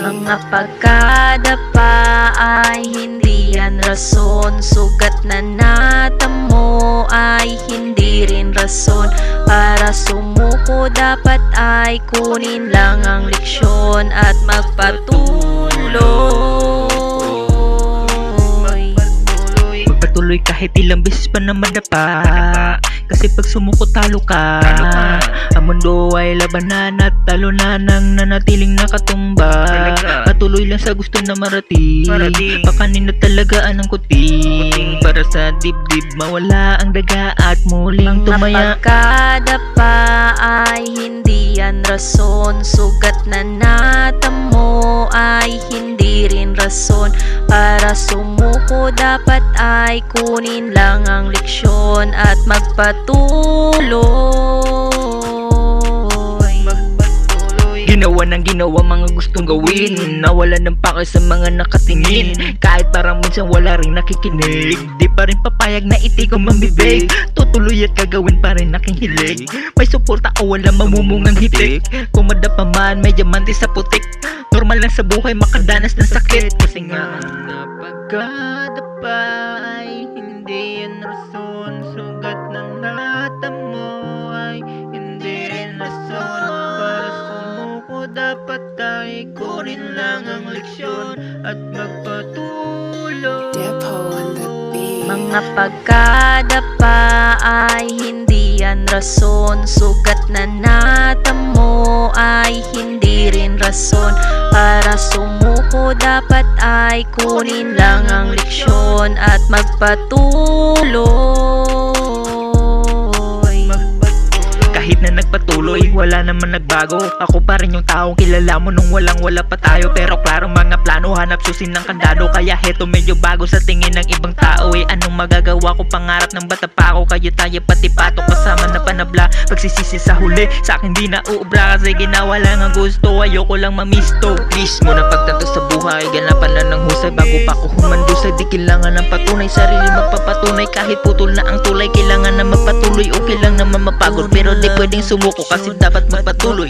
Mga pagkadapa ay hindi yan rason, sugat na natamo ay hindi rin rason. Para sumuko dapat ay kunin lang ang leksyon at magpatuloy. Magpatuloy kahit ilang beses pa na madapa, kasi pag sumuko talo ka. Ang mundo ay labanan at talunan ng nanatiling nakatumba. Patuloy lang sa gusto na marating, pakanin na talagaan ng kuting. Para sa dibdib mawala ang daga at muling tumaya. Mga pagkadapa ay hindi yan rason, sugat na natamo ay hindi rin rason. Para sumuko dapat ay kunin lang ang leksyon at magpatuloy. Ginawa ng ginawa mga gustong gawin, nawala ng pake sa mga nakatingin. Kahit parang minsan wala rin nakikinig, di pa rin papayag na itikong mambibig. Tutuloy at gagawin pa rin aking hilig. May suporta o wala mamumungang hitik. Kung madapa man may diamante sa putik, normal lang sa buhay makadanas ng sakit. Kasi nga pagkadapa ay hindi yan rason, sugat ng natamo ay hindi rin rason. Para sumuko dapat ay kunin lang ang leksyon at magpatuloy. Mga pagkadapa ay hindi yan rason, sugat na natamo ay hindi rin rason. Para sumuko dapat ay kunin lang ang leksyon at magpatuloy. Kahit na nagpatuloy, wala naman nagbago. Ako pa rin yung taong kilala mo nung wala pa tayo. Pero klaro mga plano, hanap susin ng kandado. Kaya heto medyo bago sa tingin ng ibang tao. Anong magagawa ko, pangarap ng bata pa ako. Kayo tayo pati pato, kasama na panabla. Pagsisisi sa huli, sa akin di na uubra. Kasi ginawa lang ang gusto, ayoko lang mamisto. Please mo na pagtanto sa buhay, ganapan na ng husay. Bago pa ko humandusay, di kailangan ng patunay. Sarili magpapatunay, kahit putol na ang tulay. Kailangan na magpatuloy, okay lang naman mapagod. Pero di pwedeng sumuko kasi dapat magpatuloy.